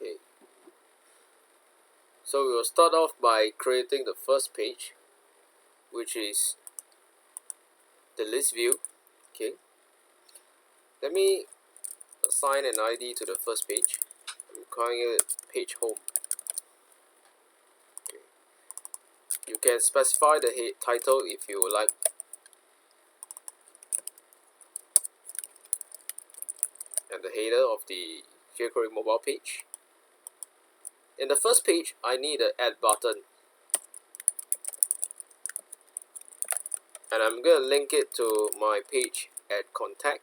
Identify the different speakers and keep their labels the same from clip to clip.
Speaker 1: Okay, so we will start off by creating the first page, which is the list view. Okay, let me assign an ID to the first page. I'm calling it page home. Okay. You can specify the title if you would like. And the header of the jQuery mobile page. In the first page, I need an add button, and I'm going to link it to my page add contact.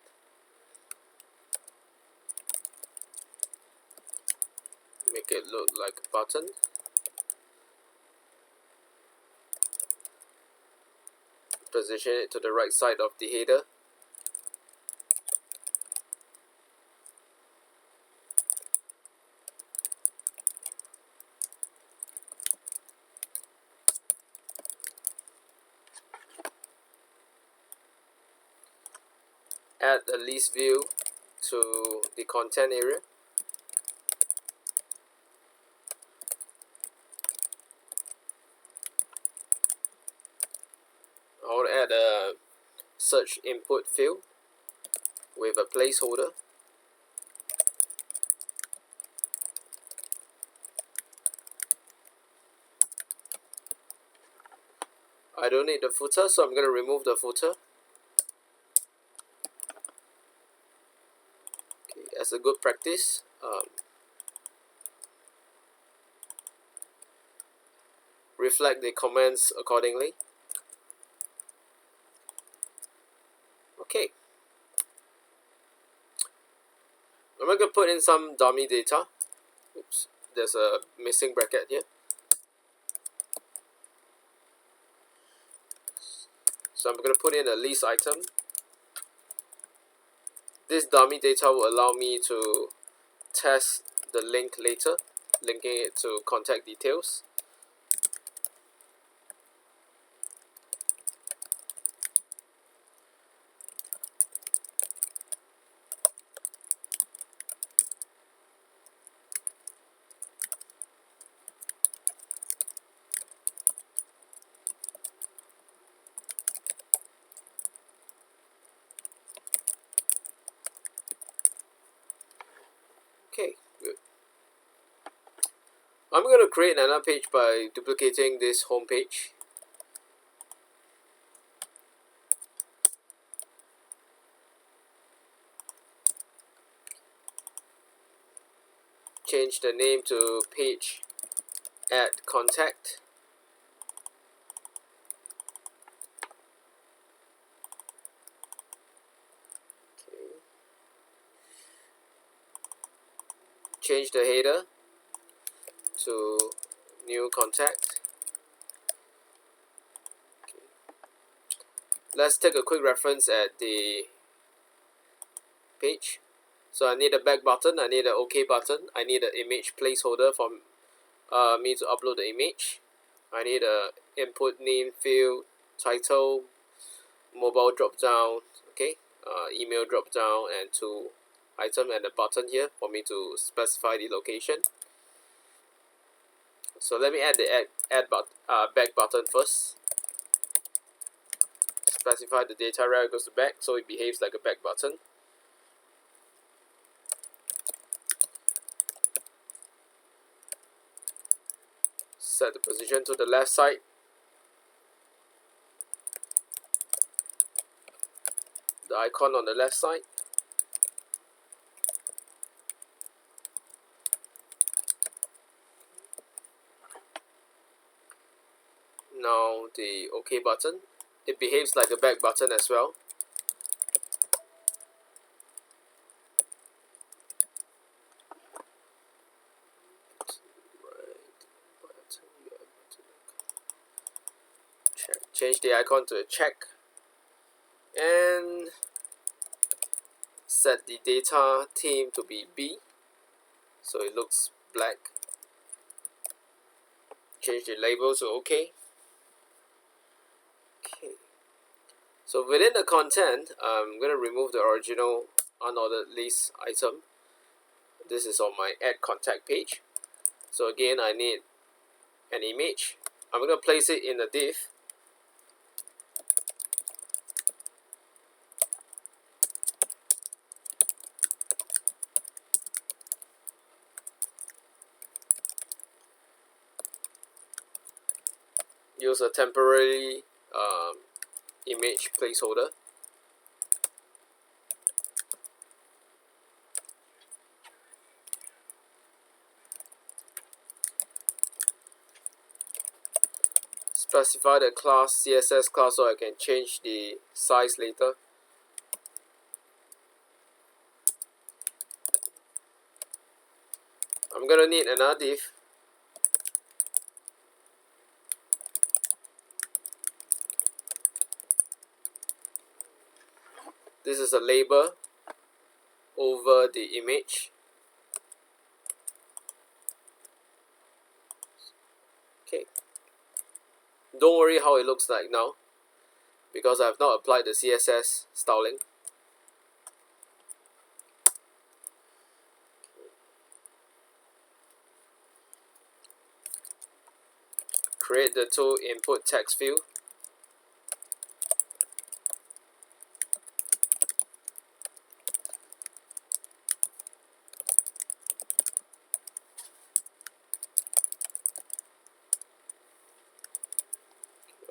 Speaker 1: Make it look like a button. Position it to the right side of the header. Add a list view to the content area. I want to add a search input field with a placeholder. I don't need the footer, so I'm going to remove the footer. Okay, as a good practice, reflect the comments accordingly. Okay. I'm going to put in some dummy data. Oops, there's a missing bracket here. So I'm going to put in a list item. This dummy data will allow me to test the link later, linking it to contact details. Okay, good. I'm going to create another page by duplicating this home page. Change the name to page add contact. Okay. Change the header to new contact. Okay. Let's take a quick reference at the page. So I need a back button, I need an OK button, I need an image placeholder for me to upload the image. I need a input name field, title, mobile drop down, okay, email drop down, and to item and a button here for me to specify the location. So let me add the back button first. Specify the data where it goes to back so it behaves like a back button. Set the position to the left side. The icon on the left side. Now the OK button. It behaves like a back button as well. Change the icon to a check and set the data theme to be B so it looks black. Change the label to OK. Okay. So within the content, I'm going to remove the original unordered list item. this is on my add contact page. So again, I need an image. I'm going to place it in a div. Use a temporary image placeholder. Specify the class CSS class so I can change the size later. I'm gonna need another div. This is a label over the image. Okay. Don't worry how it looks like now, because I have not applied the CSS styling. Create the two input text field.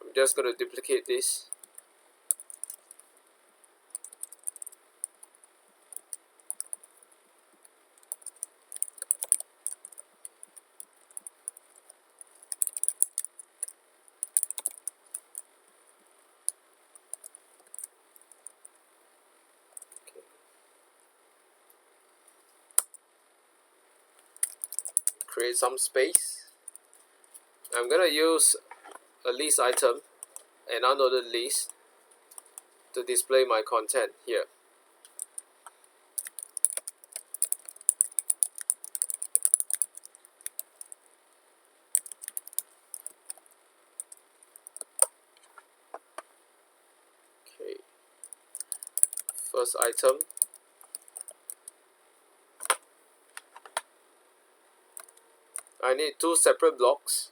Speaker 1: I'm just going to duplicate this. Create some space. I'm going to use a list item, an unordered list, to display my content here. Okay. First item. I need two separate blocks.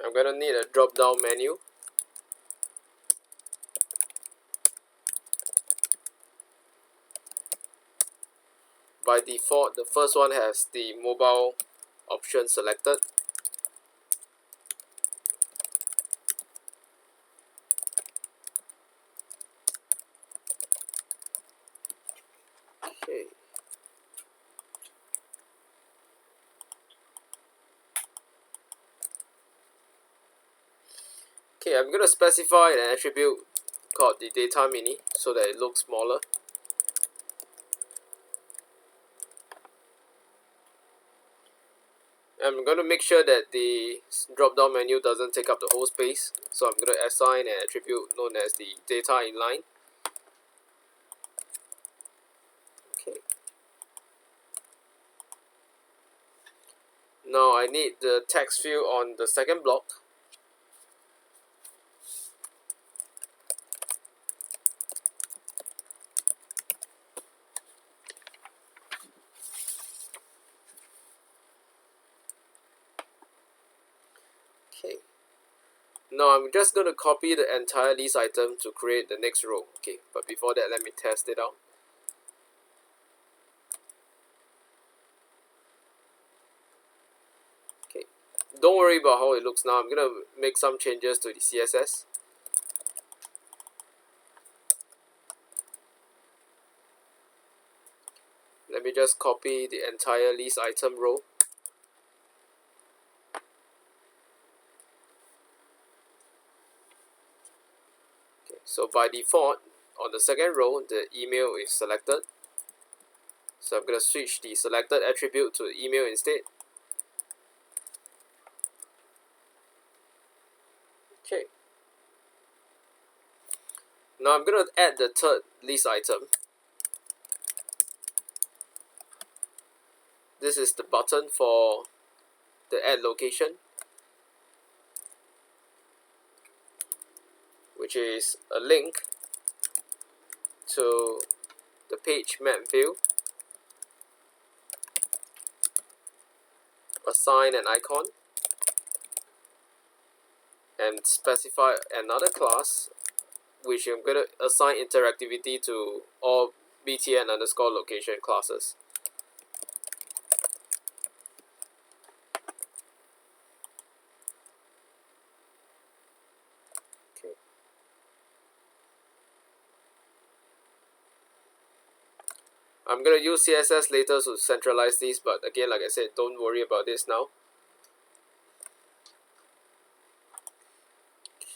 Speaker 1: I'm gonna need a drop down menu. By default, the first one has the mobile option selected. Okay. Okay, I'm gonna specify an attribute called the data mini so that it looks smaller. I'm going to make sure that the drop down menu doesn't take up the whole space, so I'm going to assign an attribute known as the data inline. Okay. Now I need the text field on the second block. Okay. Now I'm just going to copy the entire list item to create the next row. Okay, but before that, let me test it out. Okay, don't worry about how it looks now. I'm going to make some changes to the CSS. Let me just copy the entire list item row. Okay. So by default, on the second row, the email is selected. So I'm going to switch the selected attribute to email instead. Okay. Now I'm going to add the third list item. This is the button for the add location, which is a link to the page map view. Assign an icon and specify another class which I'm going to assign interactivity to all btn underscore location classes. Okay. I'm going to use CSS later to centralize these, but again, like I said, don't worry about this now.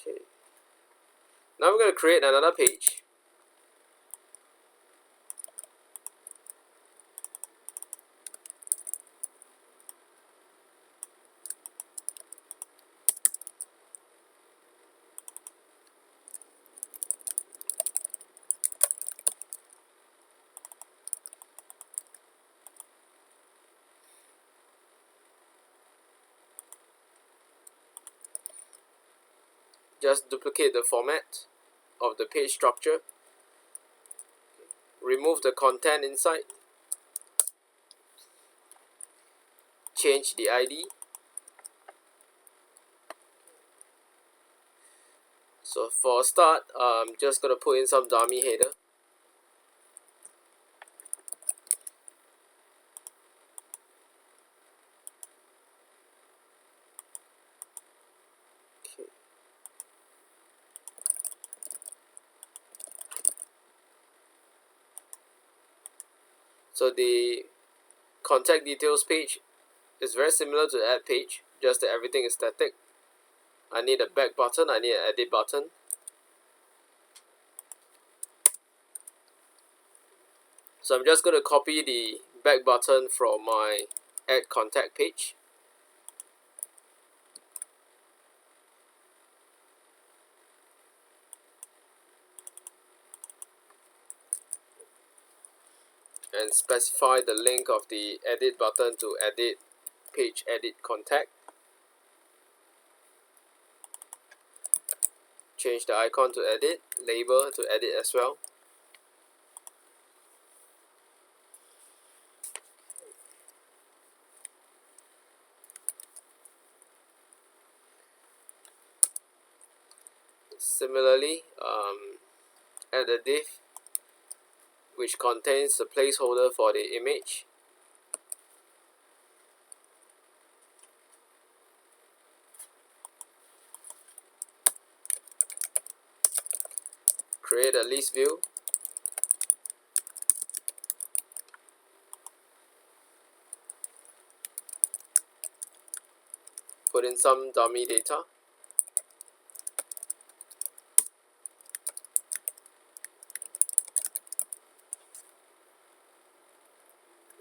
Speaker 1: Okay. Now I'm going to create another page. Just duplicate the format of the page structure. Remove the content inside. Change the ID. So for a start, I'm just going to put in some dummy header. Okay. So the contact details page is very similar to the add page, just that everything is static. I need a back button, I need an edit button. So I'm just going to copy the back button from my add contact page. And specify the link of the edit button to edit page edit contact. Change the icon to edit, label to edit as well. Similarly, add a div which contains the placeholder for the image. Create a list view. Put in some dummy data.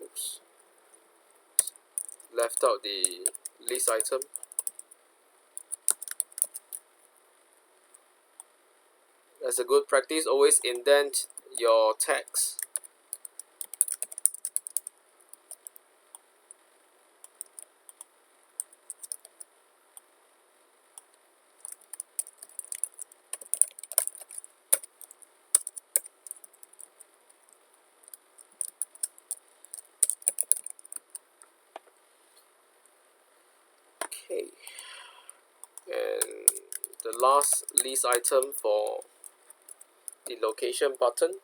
Speaker 1: Oops. Left out the list item. As a good practice, always indent your text. Okay. And the last list item for the location button.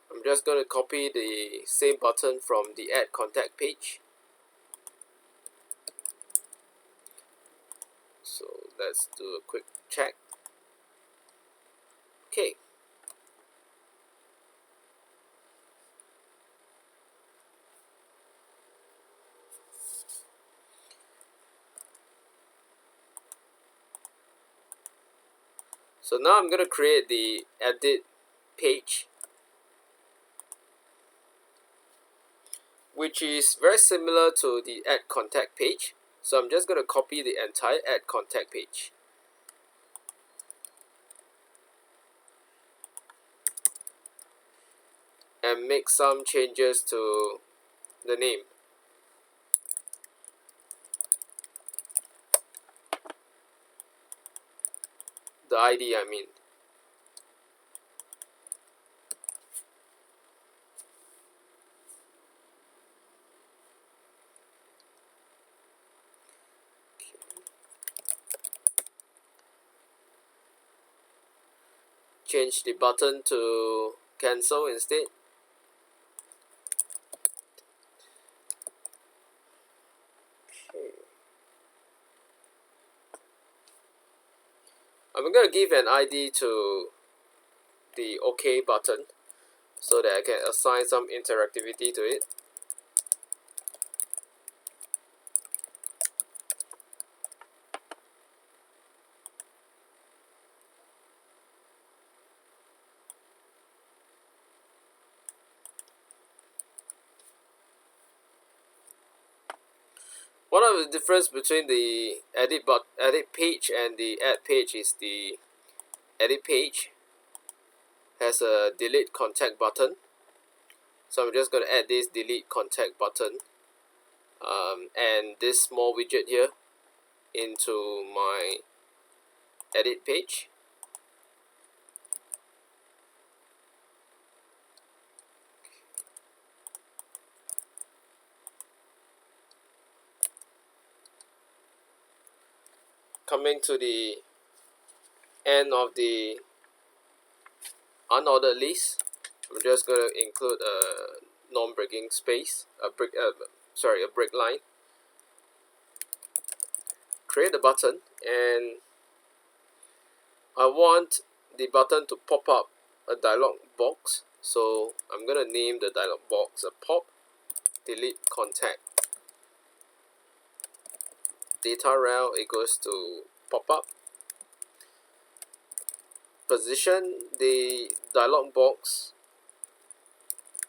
Speaker 1: I'm just going to copy the same button from the add contact page. So let's do a quick check. Okay. So now I'm going to create the edit page, which is very similar to the add contact page. So I'm just going to copy the entire add contact page. And make some changes to the name. The ID, I mean. Change the button to cancel instead. Okay. I'm going to give an ID to the OK button so that I can assign some interactivity to it. One of the difference between the edit page and the add page is the edit page has a delete contact button. So I'm just going to add this delete contact button and this small widget here into my edit page. Coming to the end of the unordered list, I'm just going to include a non-breaking space, a break line. Create the button, and I want the button to pop up a dialog box. So I'm going to name the dialog box a pop delete contact. Data rel equals to pop up. Position the dialog box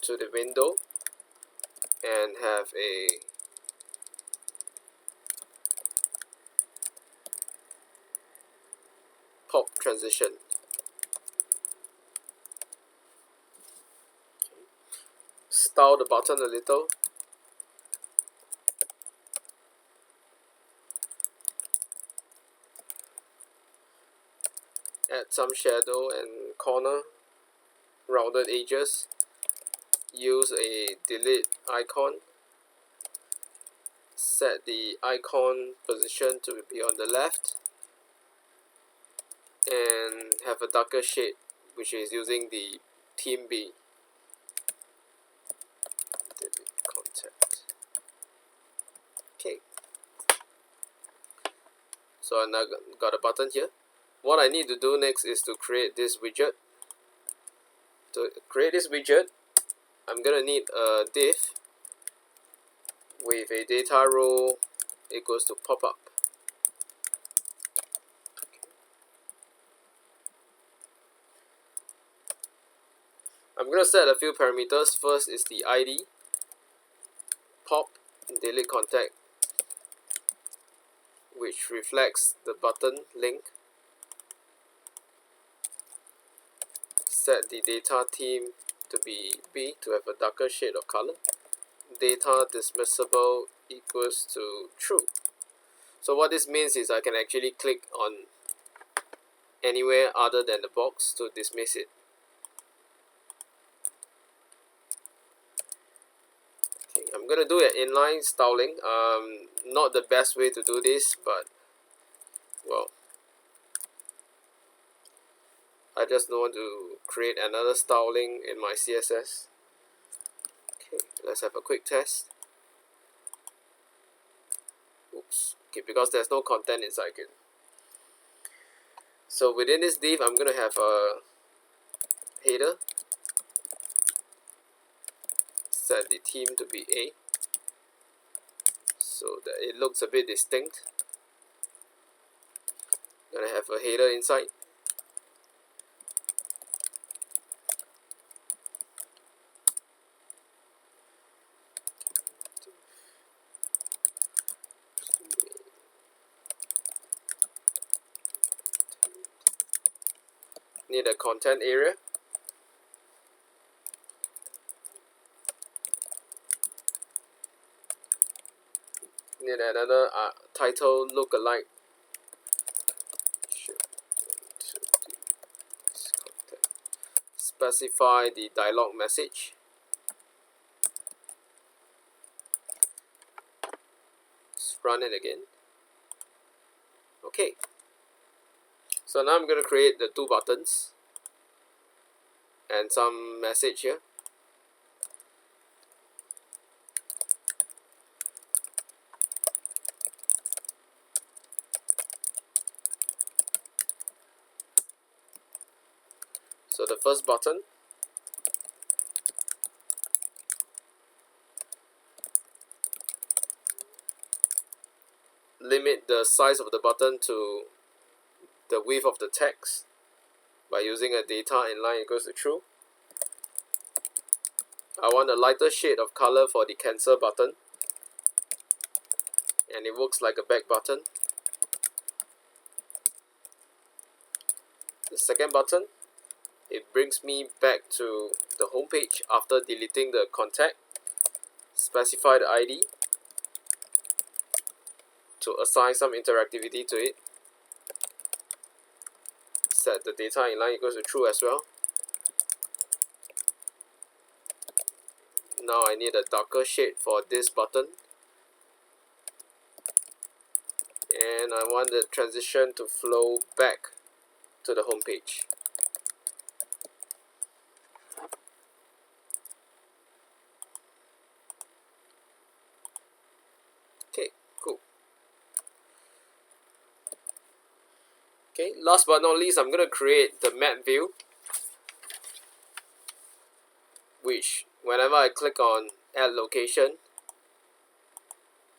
Speaker 1: to the window and have a pop transition. Style the button a little. Add some shadow and corner, rounded edges. Use a delete icon. Set the icon position to be on the left. And have a darker shade, which is using the theme B. Delete contact. Okay. So I now got a button here. What I need to do next is to create this widget. To create this widget, I'm gonna need a div with a data row equals to pop up. I'm gonna set a few parameters. First is the ID, pop delete contact, which reflects the button link. Set the data theme to be B to have a darker shade of color. Data dismissible equals to true. So what this means is I can actually click on anywhere other than the box to dismiss it. Okay, I'm gonna do an inline styling. Not the best way to do this, but well, I just don't want to create another styling in my CSS. Okay, let's have a quick test. Oops. Okay, because there's no content inside it. So within this div, I'm gonna have a header. Set the theme to be A, so that it looks a bit distinct. Gonna have a header inside. Need a content area. Need another title lookalike. Specify the dialog message. Let's run it again. Okay. So now I'm going to create the two buttons and some message here. So the first button, limit the size of the button to the width of the text by using a data inline equals to true. I want a lighter shade of color for the cancel button, and it works like a back button. The second button, it brings me back to the home page after deleting the contact. Specify the ID to assign some interactivity to it. Set the data inline equals to true as well. Now I need a darker shade for this button, and I want the transition to flow back to the home page. Okay, cool. Okay, last but not least, I'm going to create the map view, which whenever I click on add location,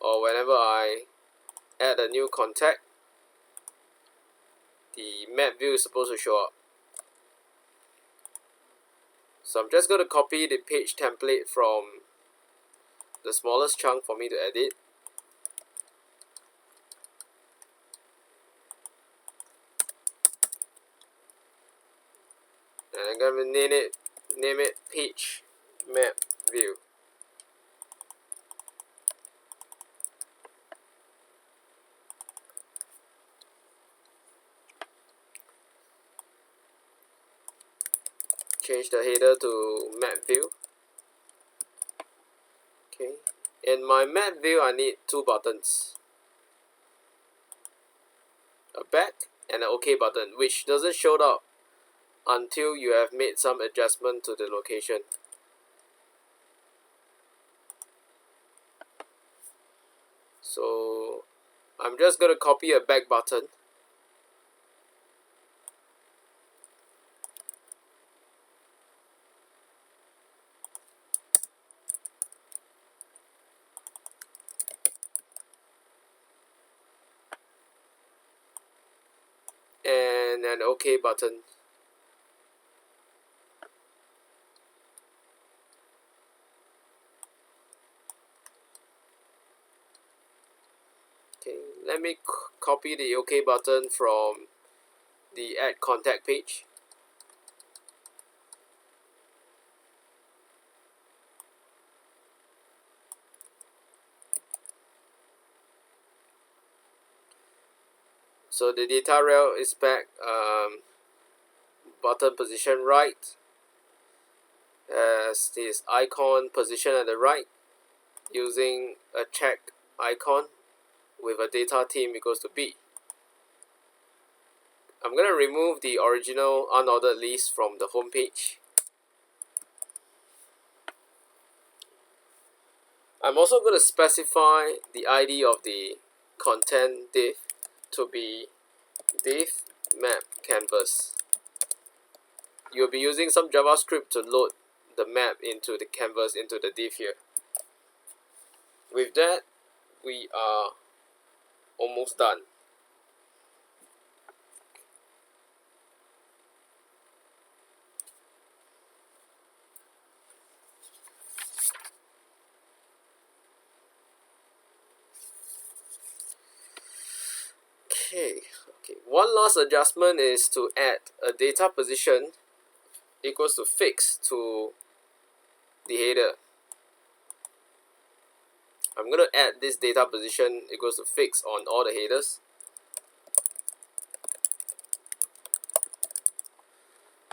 Speaker 1: or whenever I add a new contact, the map view is supposed to show up. So I'm just going to copy the page template from the smallest chunk for me to edit. And I'm going to name it page map view. Change the header to map view. Okay. In my map view, I need two buttons, a back and an OK button, which doesn't show up until you have made some adjustment to the location. So I'm just going to copy a back button, and an OK button. Okay, let me copy the OK button from the add contact page. So the data rail is back, button position right, as this icon position at the right, using a check icon with a data team equals to B. I'm going to remove the original unordered list from the home page. I'm also going to specify the ID of the content div to be div map canvas. You'll be using some JavaScript to load the map into the canvas into the div here. With that, we are almost done. Okay. One last adjustment is to add a data position equals to fixed to the header. I'm going to add this data position equals to fixed on all the headers.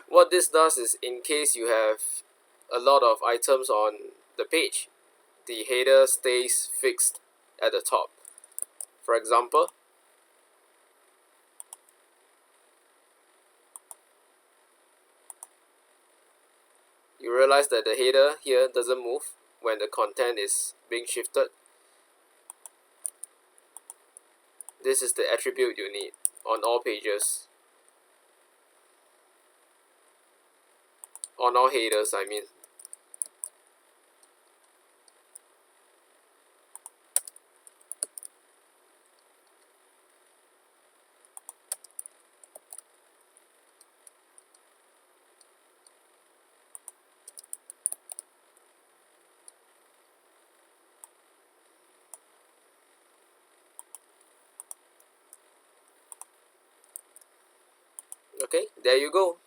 Speaker 1: What this does is, in case you have a lot of items on the page, the header stays fixed at the top. For example, you realize that the header here doesn't move when the content is being shifted. This is the attribute you need on all pages, on all headers I mean. Okay, there you go.